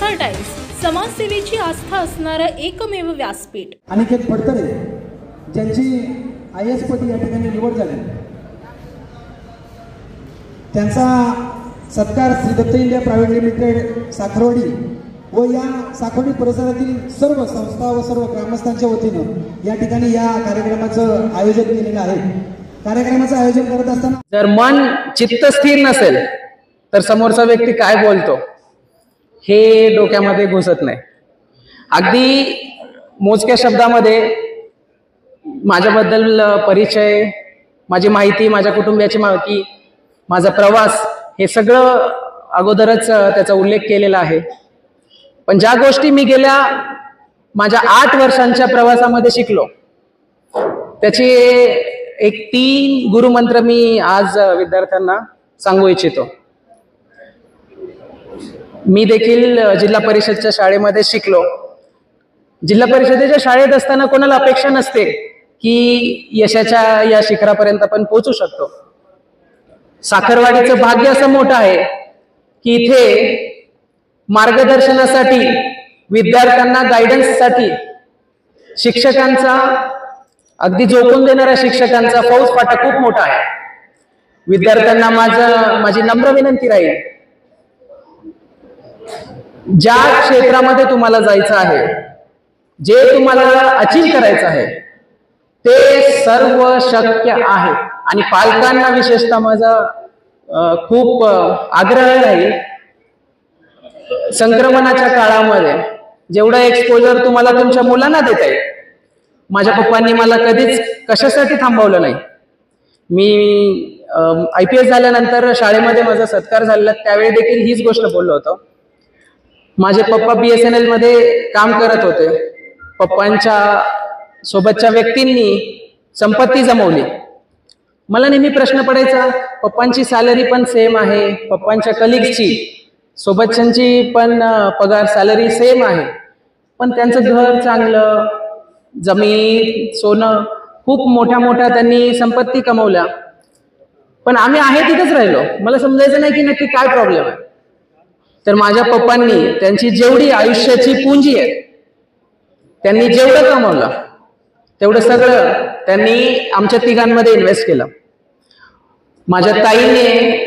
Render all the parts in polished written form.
आस्था times, समाजसेवेची आस्था असणारं एकमेव व्यासपीठ। अनिकेत फडतरे ज्यांची IAS पदी या ठिकाणी निवड झाली, त्यांचा सत्कार Shri Datta India private limited Sakharwadi व या साखरवाडी परिसरातील सर्व संस्था व सर्व ग्रामस्थांच्या वतीनं या ठिकाणी या कार्यक्रमाचं आयोजन केलेलं आहे। कार्यक्रमाचं आयोजन करत असताना जर मन चित्त स्थिर नसेल तर समोरचा व्यक्ती काय बोलतो हे डोक्यामध्ये घुसत नाही। अगदी मोजक्या शब्दामध्ये माझ्याबद्दल परिचय, माझी माहिती, माझ्या कुटुंबियाची माहिती, माझा प्रवास हे सगळं अगोदरच त्याचा उल्लेख केलेला आहे। पण ज्या गोष्टी मी गेल्या माझ्या 8 वर्षांच्या प्रवासामध्ये शिकलो त्याचे एक 3 गुरुमंत्र मी आज विद्यार्थ्यांना सांगू इच्छितो। मी देखील जिल्हा परिषदच्या शाळेमध्ये शिकलो। जिल्हा परिषदेच्या शाळेत असताना कोणाला अपेक्षा नसते की यशाच्या या शिखरापर्यंत आपण पोहोचू शकतो। साखरवाडीचं भाग्य असं मोठं आहे की इथे मार्गदर्शनासाठी, विद्यार्थ्यांना गायडन्ससाठी शिक्षकांचा, अगदी झोकून देणाऱ्या शिक्षकांचा फौजफाटा खूप मोठा आहे। विद्यार्थ्यांना माझी नम्र विनंती राहील, ज्या क्षेत्रामध्ये तुम्हाला जायचं आहे, जे तुम्हाला अचीव करायचं आहे ते सर्व शक्य आहे। आणि पालकांना विशेषतः माझा खूप आग्रह राहील, संक्रमणाच्या काळामध्ये जेवढा एक्सपोजर तुम्हाला तुमच्या मुलांना देता येईल, माझ्या पप्पांनी मला कधीच कशासाठी थांबवलं नाही। मी IPS झाल्यानंतर शाळेमध्ये माझा सत्कार झालेला, त्यावेळी देखील हीच गोष्ट बोललो होतो। माझे पप्पा BSNL मध्ये काम करत होते। पप्पांच्या सोबतच्या व्यक्तींनी संपत्ती जमवली। मला नेहमी प्रश्न पडायचा, पप्पांची सॅलरी पण सेम आहे, पप्पांच्या कलिग्सची सोबतच्यांची पण पगार सॅलरी सेम आहे, पण त्यांचं घर चांगलं, जमीन, सोनं, खूप मोठ्या त्यांनी संपत्ती कमवल्या, पण आम्ही आहे तिथेच राहिलो। मला समजायचं नाही की नक्की काय प्रॉब्लेम आहे। तर माझ्या पप्पांनी त्यांची जेवढी आयुष्याची पुंजी आहे, त्यांनी जेवढं कमवलं तेवढं सगळं त्यांनी आमच्या तिघांमध्ये इन्व्हेस्ट केलं। माझ्या ताईने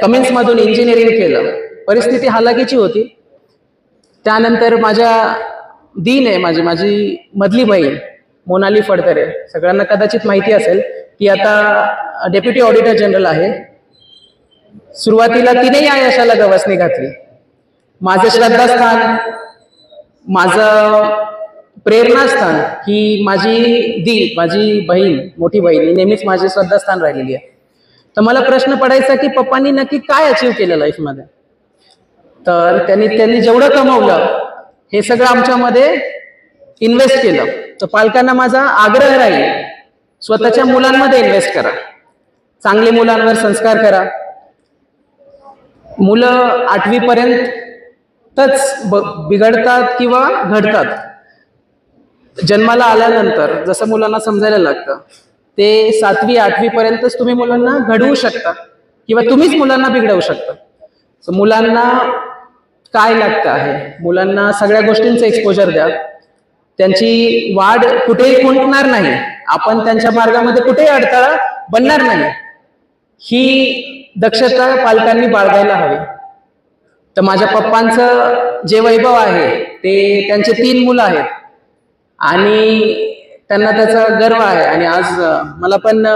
कमिन्स मधून इंजिनिअरिंग केलं, परिस्थिती हालाकीची होती। त्यानंतर माझ्या दीने, माझी मधली बहीण मोनाली फडतरे, सगळ्यांना कदाचित माहिती असेल, ती आता डेप्युटी ऑडिटर जनरल आहे। सुरुवातीला तिने या यशाला गवसणी घातली। माझं श्रद्धास्थान, माझं प्रेरणास्थान ही माझी बहीण, मोठी बहीण नेहमीच माझे श्रद्धास्थान राहिलेली आहे। तर मला प्रश्न पडायचा की पप्पांनी नक्की काय अचीव केलं लाईफमध्ये। तर त्यांनी जेवढं कमवलं हे सगळं आमच्यामध्ये इन्व्हेस्ट केलं। तर पालकांना माझा आग्रह राहील, स्वतःच्या मुलांमध्ये इन्व्हेस्ट करा, चांगले मुलांवर संस्कार करा। मुलं 8वी पर्यंतच बिघडतात किंवा घडतात। जन्माला आल्यानंतर जसं मुलांना समजायला लागतं, ते 7वी 8वी पर्यंतच तुम्ही मुलांना घडवू शकता किंवा तुम्हीच मुलांना बिघडवू शकता। मुलांना काय लागतं आहे, मुलांना सगळ्या गोष्टींचं एक्सपोजर द्या। त्यांची वाढ कुठेही खुंटणार नाही, आपण त्यांच्या मार्गामध्ये कुठेही अडथळा बनणार नाही, ही दक्षता पालकांनी बाळगायला हवी। तर माझ्या पप्पांचं जे वैभव आहे ते त्यांचे 3 मुलं आहेत आणि त्यांना त्याचा गर्व आहे। आणि आज मला पण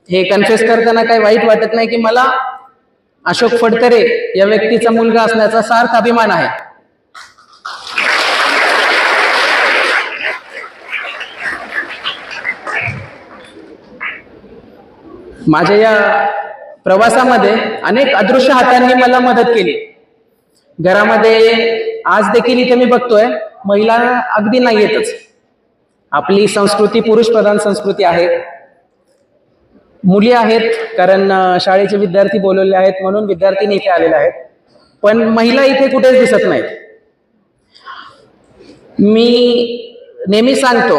हे कन्फेस करताना काही वाईट वाटत नाही की मला अशोक फडतरे या व्यक्तीचा मुलगा असण्याचा सार्थ अभिमान आहे। माझ्या या प्रवासामध्ये अनेक अदृश्य हातांनी मला मदत केली। घरामध्ये आज देखील इथे मी बघतोय महिला अगदी नाही येतच। आपली संस्कृती पुरुष प्रधान संस्कृती आहे। मुली आहेत कारण शाळेचे विद्यार्थी बोलवले आहेत म्हणून विद्यार्थी इथे आलेले आहेत, पण महिला इथे कुठेच दिसत नाहीत। मी नेहमी सांगतो,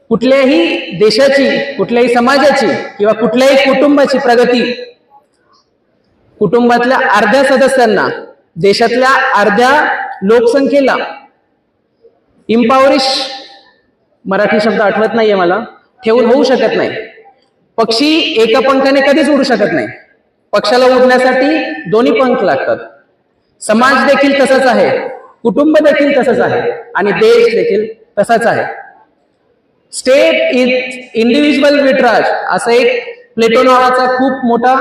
कुठल्याही देशाची, कुठल्याही समाजाची किंवा कुठल्याही कुटुंबाची प्रगती कुटुंबातल्या अर्ध्या सदस्यांना, देशातल्या अर्ध्या लोकसंख्येला इम्पॉवरिश, मराठी शब्द आठवत नाहीये मला, ठेवून होऊ शकत नाही. पक्षी एका पंखाने कधीच उडू शकत नाही. पक्षाला उडण्यासाठी दोन्ही पंख लागतात. समाज देखील तसाच आहे, कुटुंब देखील तसंच आहे आणि देश देखील तसाच आहे. स्टेट इज इंडिव्हिज्युअल विटराज असं एक प्लेटो नावाचा खूप मोठा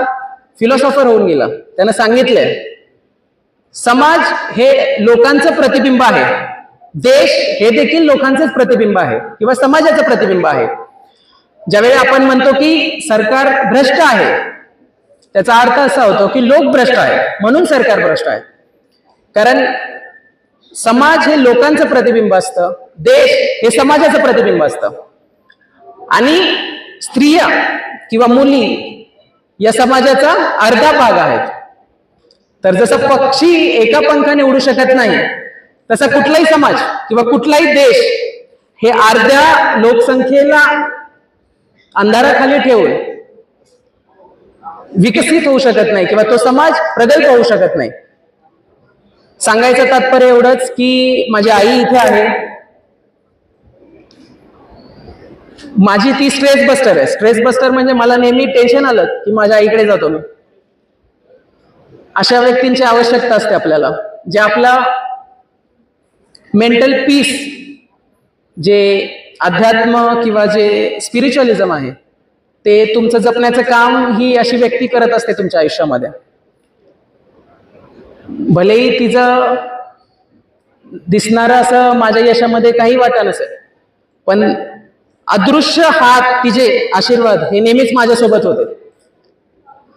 फिलॉसॉफर होऊन गेला. त्यानं सांगितलंय समाज हे लोकांचं प्रतिबिंब आहे, देश हे देखील लोकांचंच प्रतिबिंब आहे किंवा समाजाचं प्रतिबिंब आहे. ज्यावेळी आपण म्हणतो की सरकार भ्रष्ट आहे, त्याचा अर्थ असा होतो की लोक भ्रष्ट आहे म्हणून सरकार भ्रष्ट आहे. कारण समाज हे लोकांचं प्रतिबिंब असतं, देश हे समाजाचं प्रतिबिंब असतं आणि स्त्रिया किंवा मुली या समाजाचा अर्धा भाग आहेत. तर जसं पक्षी एका पंखाने उडू शकत नाही, तसा कुठलाही समाज किंवा कुठलाही देश हे अर्ध्या लोकसंख्येला अंधाराखाली ठेवून विकसित होऊ शकत नाही किंवा तो समाज प्रगल्भ होऊ शकत नाही. सांगायचं तात्पर्य एवढंच की माझी आई इथे आहे, माझी ती स्ट्रेस बस्टर आहे. स्ट्रेस बस्टर म्हणजे मला नेहमी टेन्शन आलं की माझ्या आईकडे जातो मी. अशा व्यक्तींची आवश्यकता असते आपल्याला, जे आपला मेंटल पीस, जे अध्यात्म किंवा जे स्पिरिच्युअलिझम आहे ते तुमचं जपण्याचं काम ही अशी व्यक्ती करत असते तुमच्या आयुष्यामध्ये. भलेही तिचं दिसणारं असं माझ्या यशामध्ये काही वाटा नसेल, पण अदृश्य हात, तिचे आशीर्वाद हे नेहमीच माझ्यासोबत होते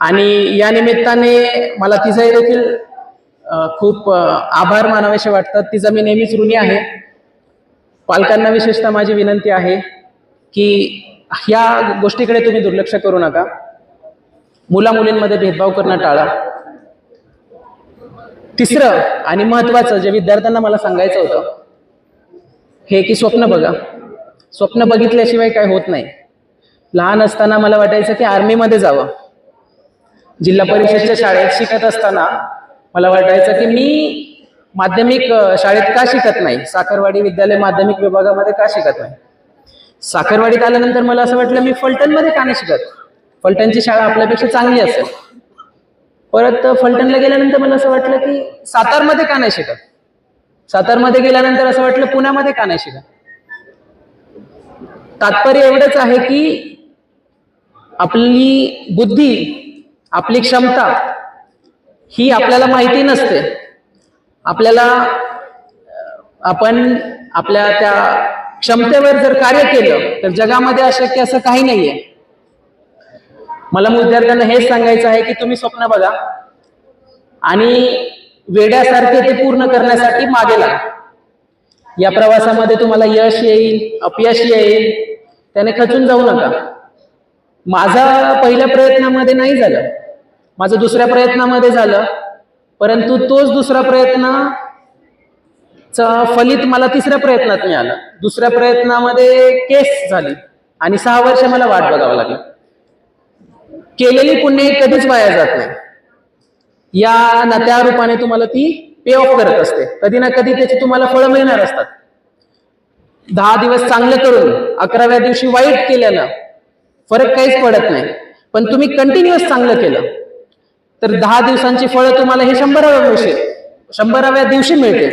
आणि या निमित्ताने मला तिचे देखील खूप आभार मानावेसे वाटतात. तिचा मी नेहमीच ऋणी आहे. पालकांना विशेषतः माझी विनंती आहे की या गोष्टीकडे तुम्ही दुर्लक्ष करू नका. मुला मुलींमध्ये भेदभाव करणं टाळा. तिसरं आणि महत्वाचं जे विद्यार्थ्यांना मला सांगायचं होतं हे की स्वप्न बघा. स्वप्न बघितल्याशिवाय काय होत नाही. लहान असताना मला वाटायचं की आर्मीमध्ये जावं. जिल्हा परिषदच्या शाळेत शिकत असताना मला वाटायचं की मी माध्यमिक शाळेत का शिकत नाही, साखरवाडी विद्यालय माध्यमिक विभागामध्ये का शिकत नाही. साखरवाडीत आल्यानंतर मला असं वाटलं मी फलटणमध्ये का नाही शिकत, फलटणची शाळा आपल्यापेक्षा चांगली असेल. परत फलटणला गेल्यानंतर मला असं वाटलं की सातारमध्ये का नाही शिकत. सातारमध्ये गेल्यानंतर असं वाटलं पुण्यामध्ये का नाही शिकत. तात्पर्य एवढंच आहे की आपली बुद्धी, आपली क्षमता ही आपल्याला माहिती नसते. आपण आपल्या त्या क्षमतेवर जर कार्य केलं तर जगामध्ये अशक्य असं काही नाहीये. मला विद्यार्थ्यांना हेच सांगायचं आहे की तुम्ही स्वप्न बघा आणि वेड्यासारखे ते पूर्ण करण्यासाठी मागे लागा. या प्रवासामध्ये तुम्हाला यश येईल, अपयश येईल, त्याने खचून जाऊ नका. माझा पहिल्या प्रयत्नामध्ये नाही झालं, माझं दुसऱ्या प्रयत्नामध्ये झालं, परंतु तोच दुसरा प्रयत्नाचं फलित मला तिसऱ्या प्रयत्नात मिळालं. दुसऱ्या प्रयत्नामध्ये केस झाली आणि 6 वर्ष मला वाट बघावं लागलं. केलेली पुण्य कधीच वाया जात नाही. या नात्या रूपाने तुम्हाला ती पे ऑफ करत असते. कधी ना कधी त्याची तुम्हाला फळं मिळणार असतात. 10 दिवस चांगलं करून 11व्या दिवशी वाईट केल्यानं फरक काहीच पडत नाही. पण तुम्ही कंटिन्युअस चांगलं केलं तर 10 दिवसांची फळं तुम्हाला हे 100व्या दिवशी मिळते,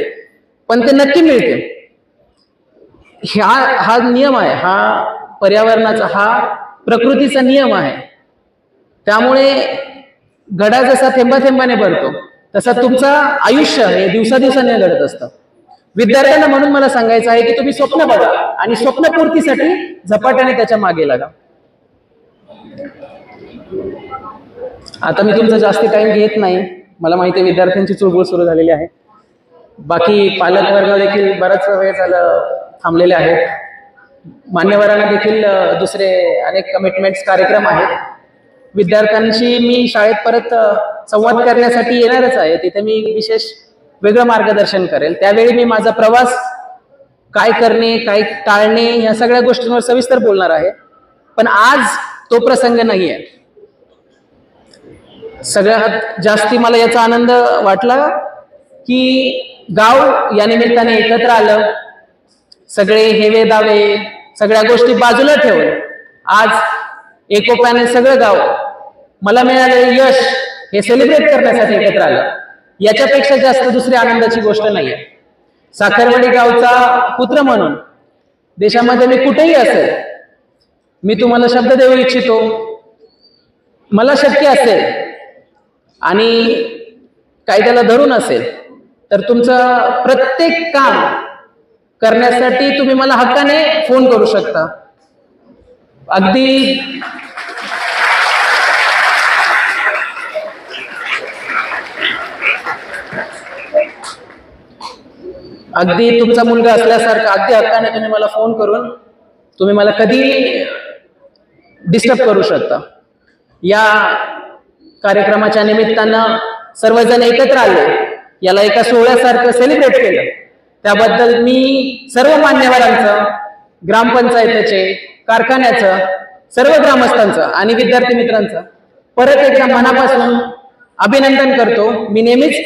पण ते नक्की मिळते. हा नियम आहे, हा पर्यावरणाचा, हा प्रकृतीचा नियम आहे. त्यामुळे घडा जसा थेंबाथेंबाने भरतो तसा तुमचं आयुष्य हे दिवसादिवसाने घडत असतं. विद्यार्थ्यांना म्हणून मला सांगायचं आहे की तुम्ही स्वप्न बघा आणि स्वप्नपूर्तीसाठी झपाट्याने त्याच्या मागे लागा. आता मी तुमचा जास्ती टाइम घेत नाही. मला माहिती आहे विद्यार्थ्यांची चुळबुळ सुरू झालेली आहे. बाकी पालक वर्ग देखील बराच वेळ झालं थांबलेले आहेत. मान्यवरांना देखील दुसरे अनेक कमिटमेंट्स, कार्यक्रम आहेत. विद्यार्थ्यांशी मी शाळेत परत संवाद करण्यासाठी येणारच आहे. तिथे मी विशेष वेगळं मार्गदर्शन करेल. त्यावेळी मी माझा प्रवास काय करणे, काय टाळणे या सगळ्या गोष्टींवर सविस्तर बोलणार आहे. पण आज तो प्रसंग नाही आहे. सगळ्यात जास्ती मला याचा आनंद वाटला की गाव या निमित्ताने एकत्र आलं. सगळे हेवे दावे सगळ्या गोष्टी बाजूला ठेवून आज एकोप्याने सगळं गाव मला मिळालेलं यश हे सेलिब्रेट करण्यासाठी एकत्र आलं. याच्यापेक्षा जास्त दुसरी आनंदाची गोष्ट नाहीये. साखरवाडी गावचा पुत्र म्हणून देशामध्ये मी कुठेही असेल, मी तुम्हाला शब्द देऊ इच्छितो, मला शक्य असेल आणि कायद्याला धरून असेल तर तुमचं प्रत्येक काम करण्यासाठी तुम्ही मला हक्काने फोन करू शकता. अगदी तुमचा मुलगा असल्यासारखं अगदी हक्काने तुम्ही मला फोन करून तुम्ही मला कधी डिस्टर्ब करू शकता. या कार्यक्रमाच्या निमित्तानं सर्वजण एकत्र आले, याला एका सोहळ्यासारखं सेलिब्रेट केलं. त्याबद्दल मी सर्व मान्यवरांचं, ग्रामपंचायतीचे, कारखान्याचं, सर्व ग्रामस्थांचं आणि विद्यार्थी मित्रांचं परत एकदा मनापासून अभिनंदन करतो. मी नेहमीच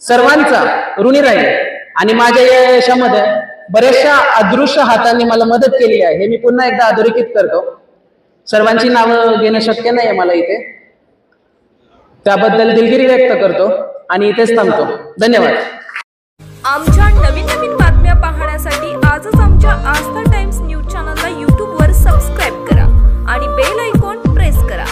सर्वांचा ऋणी राहील आणि माझ्या या यशामध्ये बऱ्याचशा अदृश्य हातांनी मला मदत केली आहे हे मी पुन्हा एकदा अधोरेखित करतो. सर्वांची नावं घेणं शक्य नाही मला इथे, त्याबद्दल दिलगिरी व्यक्त करतो आणि इथेच थांबतो. धन्यवाद. आमच्या नवीन बातम्या पाहण्यासाठी आजच आमच्या आस्था टाइम्स न्यूज चॅनलला यूट्यूबवर सबस्क्राईब करा आणि बेल आयकॉन प्रेस करा.